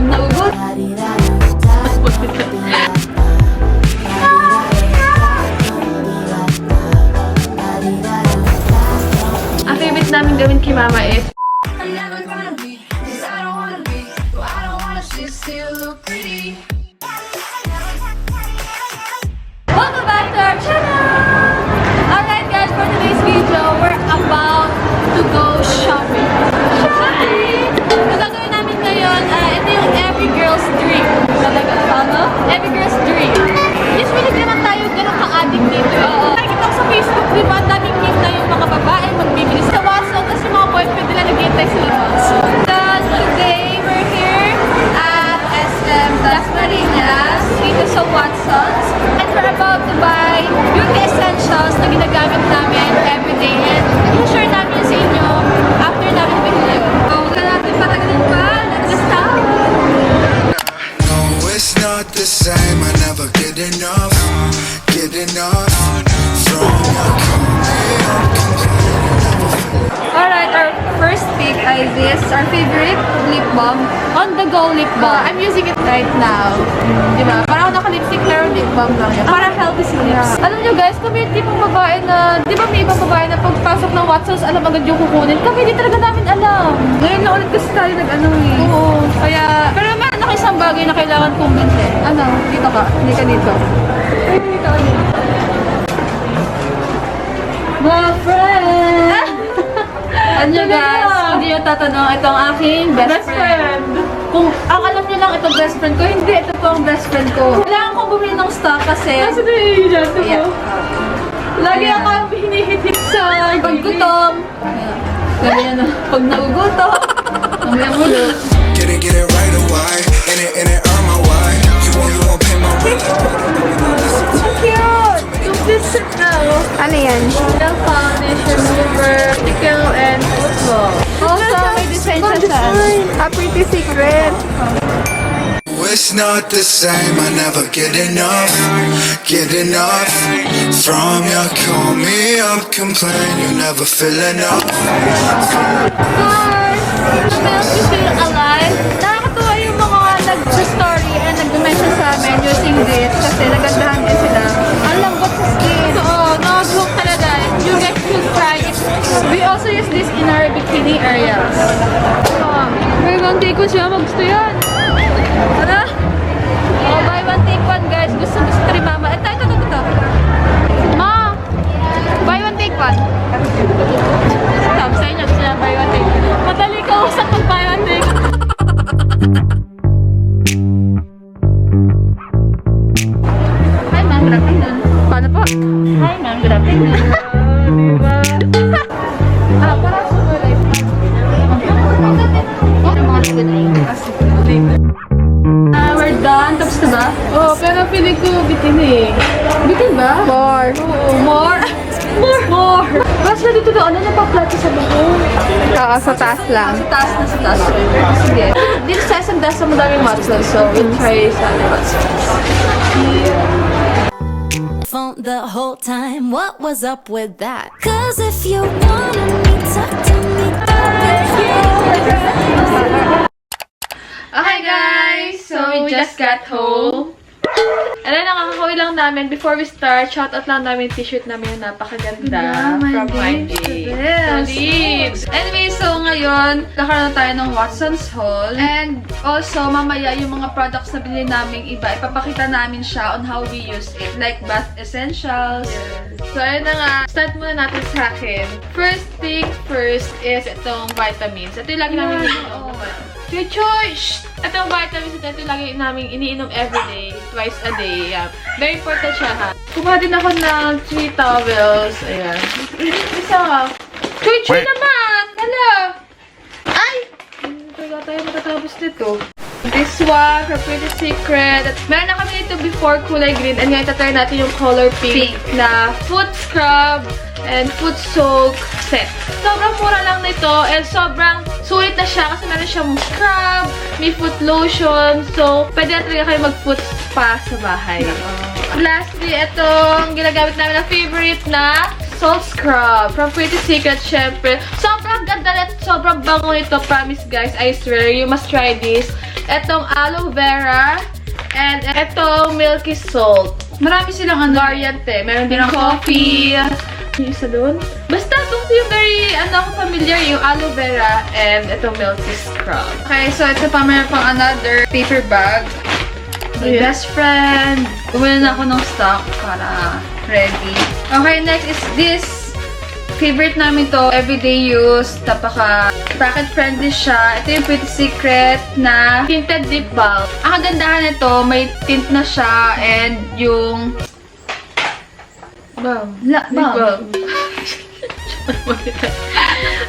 Pag naugot. Ang favorite namin gawin kay Mama is welcome back to our channel! Alright guys, for today's video, we're about to go shopping. Shopping! Ang gagawin namin ngayon, ito yung every girl's dream. Talaga, ano? Every girl's dream. Usually, di naman tayo ganun ka-addict dito. Nakikita ko sa Facebook, di ba? Daming meme na yung mga babae magbibili sa Watson, tapos yung mga boyfriend nila nag-iintay sa labas. So, today, we're here at SM Las Marinas, dito sa Watson's. And we're about to buy beauty essentials na ginagamit namin everyday. And i-share namin yun sa inyo after namin bigyan yun. So, huwag na natin patagalin pa. Let's start! No, it's not the same. I never get enough from your Alright, our first pick is this, our favorite lip balm. On the go lip balm. I'm using it right now. Diba? Parang ako naka-lipstick pero lip balm lang yun. Parang healthy sa lips. Alam nyo guys, kami yung tipong babae na, di ba may ibang babae na pagpasok ng Watson's, alam agad yung kukunin. Kami hindi talaga namin alam. Ngayon na ulit kasi tayo nag-ano eh. Oo. Kaya, pero meron ako isang bagay na kailangan kong bilhin. Ano? Dito ka. Hindi ka dito. Ay, dito ka dito. My friend! Ano guys, hindi nyo tatanong, ito ang aking best friend. Kung ang alam nyo lang itong best friend ko, hindi, ito po ang best friend ko. Kailangan kong bumili ng stock kasi... Kasi nahihila ito po. Lagi akong hinihit-hit sa paggutom. Ganyan na, pag nagugutom. Mamaya muna. Get it right away. In it, earn my way. You won't pay my rent. So cute! Complete na. Ano yan? Nail foundation remover, sticker, and football. Also, may design siya sa A pretty secret. It's not the same. I never get enough from you. Call me up, complain. You never feel enough. Guys, to help you feel alive, nakakatuwa yung mga nag-story and nag-mention sa amin using this kasi nagandahan din sila. Ang lambot sa skin. Oo, no-look talaga. You guys should try it. We also use this in our bikini areas. Buy one take one siya. Magusto yan. Tara! Oh, buy one take one guys. Gusto rin mama. Ito. Ma! Buy one take one. Sabi sa inyo, gusto niya buy one take one. Madali ka usap pag buy one take one. Hi ma'am, good afternoon. Paano po? Hi ma'am, good afternoon. Diba? Para sa kulay. We're done. Tapos na ba? Oo, pero feeling ko bitin eh. Bitin ba? More. Oo, more. Mas na dito doon, ano pa-plato sa baho? Oo, sa taas lang. Sa taas. Sige. Dito sa SM Dasa madaming Watsons, so we'll try sa Watsons. Phone the whole time. What was up with that? Cause if you wanna me, talk to me. Okay guys, so we just got home. And then nakakauwi lang namin. Before we start, shoutout lang namin yung t-shirt namin na napakaganda. From My Lips. Anyway, so ngayon, nakaroon tayo ng Watson's haul. And also, mamaya yung mga products na binili namin iba, ipapakita namin siya on how we use it. Like bath essentials. So, ayun na nga. Start muna natin sa akin. First thing first is itong vitamins. Ito yung lagi namin iniinom. Your choice! Itong vitamins ito yung lagi namin iniinom everyday. Twice a day. Yeah. Very important siya ha. Kumuha din ako ng 3 towels. Ayan. Isa ka. Chuy naman! Hala! Ay! Hindi talaga tayo matatapos nito. This one, from Pretty Secret. At meron na kami nito before kulay green. And ngayon tatry natin yung color pink na foot scrub and foot soak set. Sobrang mura lang nito and sobrang sulit na siya kasi meron siyang scrub, may foot lotion. So, pwede na talaga kayo mag-foot spa sa bahay. Lastly, itong ginagamit namin na favorite na salt scrub from Pretty Secret, syempre. Sobrang ganda at sobrang bango nito. Promise guys, I swear, you must try this. Etong aloe vera. And etong milky salt. Marami silang ano. Variant eh. Meron din coffee. Yung isa doon. Basta itong yung very, familiar, yung aloe vera and itong milky scrub. Okay, so ito pa meron pang another paper bag. My best friend. Bumili na ako ng stock para ready. Okay, next is this. Favorite namin to, everyday use. Pocket friendly siya. Ito yung Pretty Secret na Tinted lip balm. ang kagandahan nito, may tint na siya and yung Balm. Lip balm.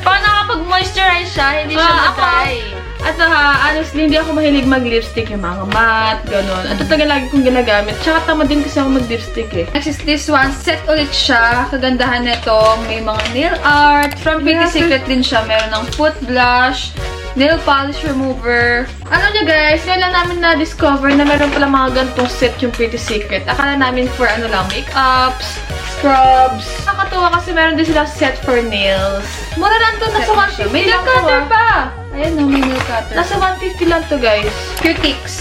Parang nakapag-moisturize siya, hindi siya Ako, ma-dry. At honestly, hindi ako mahilig mag-lipstick, yung mga matte, gano'n. At ito talaga lagi kong ginagamit. Tsaka tama din kasi ako mag-lipstick eh. Next is this one. Set ulit siya. Kagandahan nito, may mga nail art. From Pretty Secret din siya. Meron ng foot blush, nail polish remover. Ano niya guys, ngayon lang namin na-discover na meron pala mga ganitong set yung Pretty Secret. Akala namin for makeups, scrubs. Nakakatuwa kasi meron din silang set for nails. Mura lang to, nasa 150 May lang nail cutter pa. Ayan no, may nail cutter. Nasa 150 lang to guys. Cutics.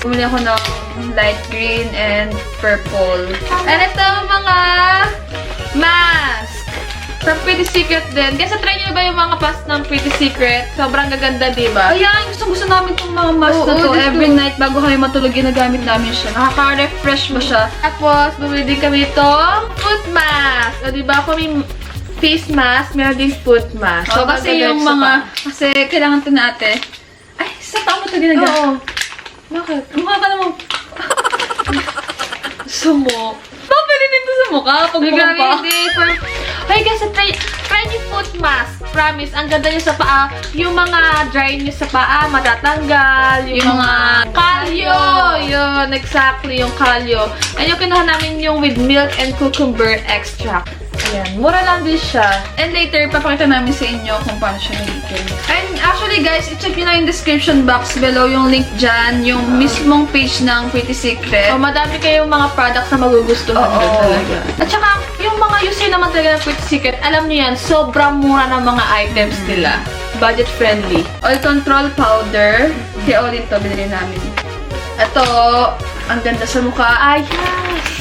Bumili ako ng light green and purple. And ito mga mask. From Pretty Secret din. Kaya try nyo ba yung mga mask ng Pretty Secret? Sobrang gaganda, diba? Ayan, gusto namin itong mga mask na to. Oo, Every night bago kami matulog, ginagamit namin siya. Nakaka-refresh mo siya. Tapos, bumili din kami itong foot mask. O, diba? Kung may face mask, meron din foot mask. So, kasi yung mga, kasi kailangan ito na ate. Ay, sa tao mo ito Oo. ginagawa? Bakit? Mukha ka naman. Sumo. Pwede dito sa mukha pag mukha pa. Hey guys, try yung foot mask. Promise, ang ganda niya sa paa. Yung mga dry niyo sa paa, matatanggal. Yung mga kalyo. Yun, exactly, yung kalyo. And yung kinuha namin yung with milk and cucumber extract. Ayan, mura lang din siya. And later, papakita namin sa inyo kung paano siya nagiging. And actually guys, i-check nyo na yung description box below yung link dyan, yung mismong page ng Pretty Secret. O, madami kayong mga products na magugustuhan doon talaga. At saka, yung mga user naman talaga ng Pretty Secret, alam niyo yan, sobrang mura ng mga items nila. Budget friendly. Oil control powder. Kaya ulit to, binili namin. Ito, ang ganda sa mukha. Ay, yes!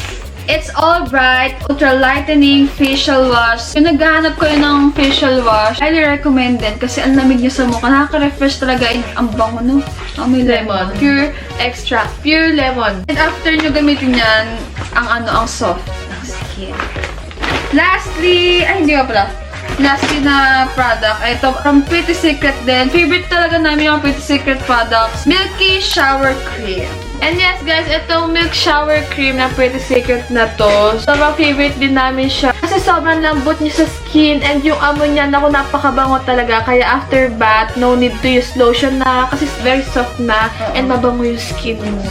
It's All Bright Ultra Lightening Facial Wash. Yung naghahanap ko yun ng facial wash, highly recommended kasi ang lamig niya sa mukha. Nakaka-refresh talaga. Ang bango, no? May lemon. Pure extract. Pure lemon. And after nyo gamitin yan, ang soft ng skin. Lastly, ay hindi ka pala. Lastly na product, ito from Pretty Secret din. Favorite talaga namin yung Pretty Secret products. Milky Shower Cream. And yes guys, itong milk shower cream na Pretty Secret na to, sobrang favorite din namin siya. Kasi sobrang lambot niya sa skin and yung amoy niya, naku, napakabango talaga. Kaya after bath, no need to use lotion na kasi very soft na and mabango yung skin mo.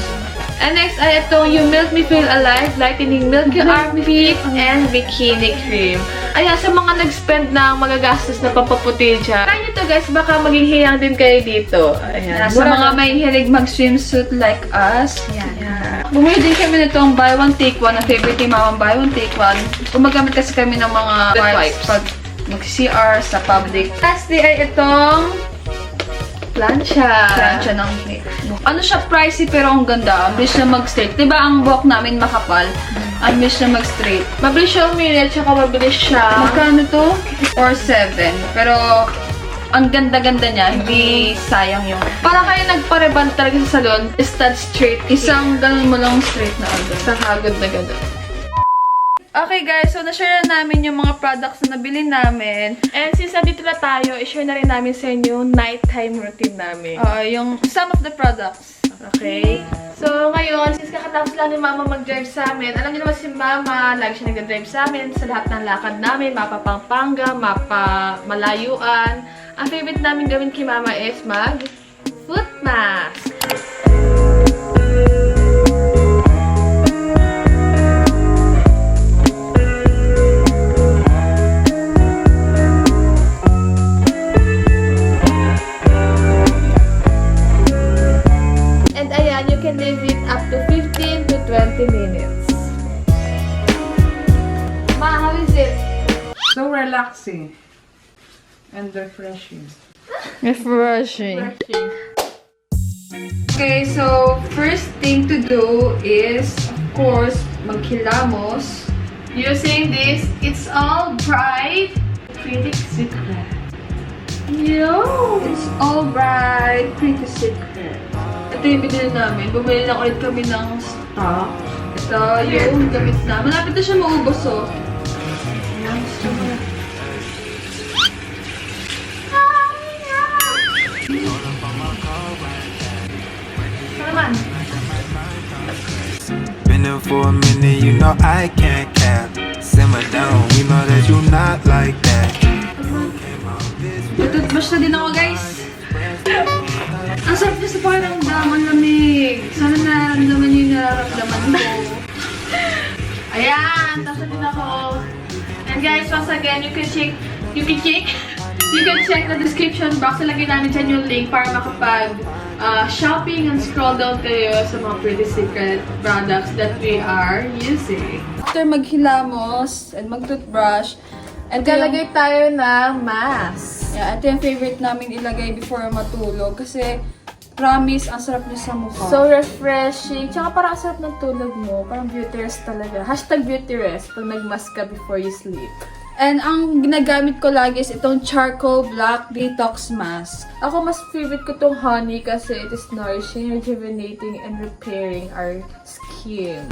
And next ay itong yung Milk Me Feel Alive Lightening Milky Armpit and Bikini Cream. Ayan, sa mga nag-spend ng magagastos na pampaputi dyan, try nyo to guys, baka maging hiyang din kayo dito. Ayan. Sa mga may hilig mag-swimsuit like us. Yan. Bumili din kami nitong buy one take one. Ang favorite ni Mama, buy one take one. Gumagamit kasi kami ng mga wipes pag mag-CR sa public. Lastly ay itong plancha ng hair. Ano siya, pricey pero ang ganda. Ang bilis na mag-straight. Diba ang buhok namin makapal? Ang bilis na mag-straight. Mabilis siya uminit, tsaka mabilis siya. Magkano to? Or 7. Pero ang ganda-ganda niya. Hindi sayang yung... Para kayo nagpareban talaga sa salon, stud straight. Isang ganun mo lang straight na agad. Sa hagod na gano'n. Okay guys, so na-share na namin yung mga products na nabili namin. And since nandito na tayo, i-share na rin namin sa inyo yung nighttime routine namin. Yung some of the products. Okay? So, ngayon, since kakatapos lang ni Mama mag-drive sa amin, alam niyo naman si Mama, lagi siya nag-drive sa amin sa lahat ng lakad namin, mapa Pampanga, mapa Malayuan. Ang favorite namin gawin kay Mama is mag-foot mask. And ayan, you can leave it up to 15 to 20 minutes. Ma, how is it? So relaxing and refreshing. Refreshing. Refreshing. Okay, so first thing to do is, of course, maghilamos. Using this, It's All Bright Pretty Secret. Yo! It's All Bright Pretty Secret. Ito yung binili namin. Bumili lang ulit kami ng stock. Ito yung gamit na. Malapit na siya maubos, oh. Ayan, gusto ko na. Naman. Been there for a minute, you know I can't cap. Simmer down, we know that you not like that. Tututbrush na din ako, guys. Ang sarap niya sa pakiramdam, ang lamig. Sana nararamdaman niyo yung nararamdaman ko. Ayan, tapos na din ako. And guys, once again, you can check the description box. Nalagay namin dyan yung link para makapag shopping and scroll down kayo sa mga Pretty Secret products that we are using. After maghilamos and mag-toothbrush, Naglalagay tayo ng mask. yeah, ito yung favorite namin ilagay before matulog kasi promise, ang sarap niya sa mukha. So refreshing. Tsaka parang ang sarap ng tulog mo. Parang beauty rest talaga. Hashtag beauty rest pag nag-mask ka before you sleep. And ang ginagamit ko lagi is itong charcoal black detox mask. Ako mas favorite ko tong honey kasi it is nourishing, rejuvenating, and repairing our skin.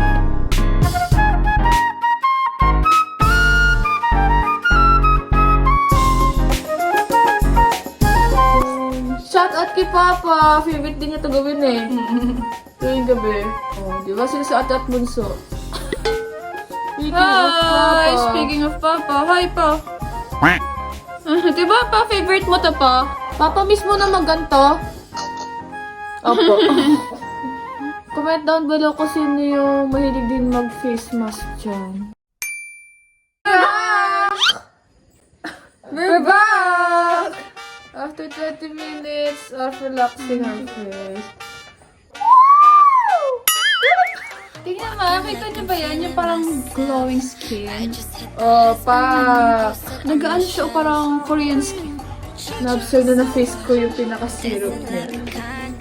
Shout out kay Papa! Favorite din niya ito gawin eh. Tuwing gabi. Oh, di ba sila sa at bunso? Hi! Speaking of Papa, hi pa! Diba pa, favorite mo to pa? Papa, mismo na magganto? Opo. Comment down below kung sino yung mahilig din mag-face mask dyan. We're back! After 20 minutes of relaxing our face. Tingnan mo, kita niyo ba yan? Yung parang glowing skin. Oh, pa! Nag-ano siya, parang Korean skin. Na-observe na face ko yung pinaka-syrup niya.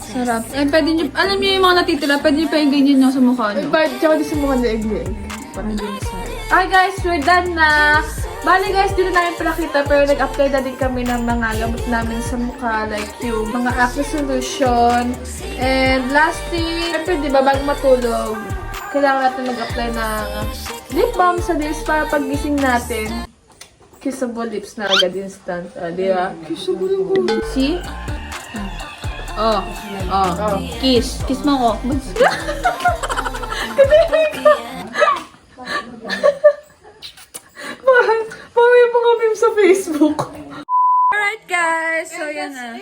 Sarap. Eh, pwede niyo, alam niyo yung mga natitira, pwede niyo pa yung ganyan nyo sa mukha niyo. But, tsaka di sa mukha na egg-leg. Parang hindi masarap. Hi guys, we're done na! Bali guys, dito namin palakita pero nag-apply na din kami ng mga gamot namin sa mukha like yung mga acne solution. And lastly, syempre diba bago matulog, kailangan natin mag-apply ng lip balm sa lips para paggising natin. Kissable lips na agad instant. Di ba? Kissable lips. See? Oh. Kiss. Kiss mo ko. Mamaya mga meme sa Facebook. Alright guys, so yan na.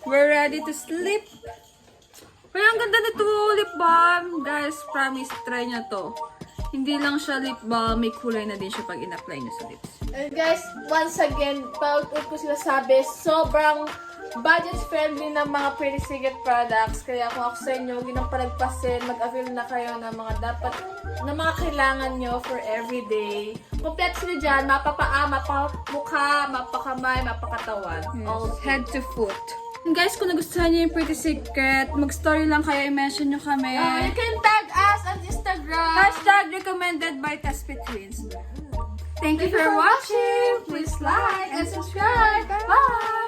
We're ready to sleep. Pero ang ganda nito, lip balm. Guys, promise, try nyo to. Hindi lang siya lip balm, may kulay na din siya pag in-apply nyo sa lips. And guys, once again, paulit ko sila sabi, sobrang budget-friendly ng mga Pretty Secret products. Kaya kung ako sa inyo, ginang palagpasin, mag-avail na kayo ng mga mga kailangan nyo for everyday. Complete sila dyan, mapapaa, mapamukha, mapakamay, mapakatawan. All Head to foot. And guys, kung nagustuhan nyo yung Pretty Secret, mag-story lang kayo, i-mention nyo kami. You can tag us on Instagram. Hashtag recommended by Tespy Twins. Thank you for watching. Please like and subscribe. Bye!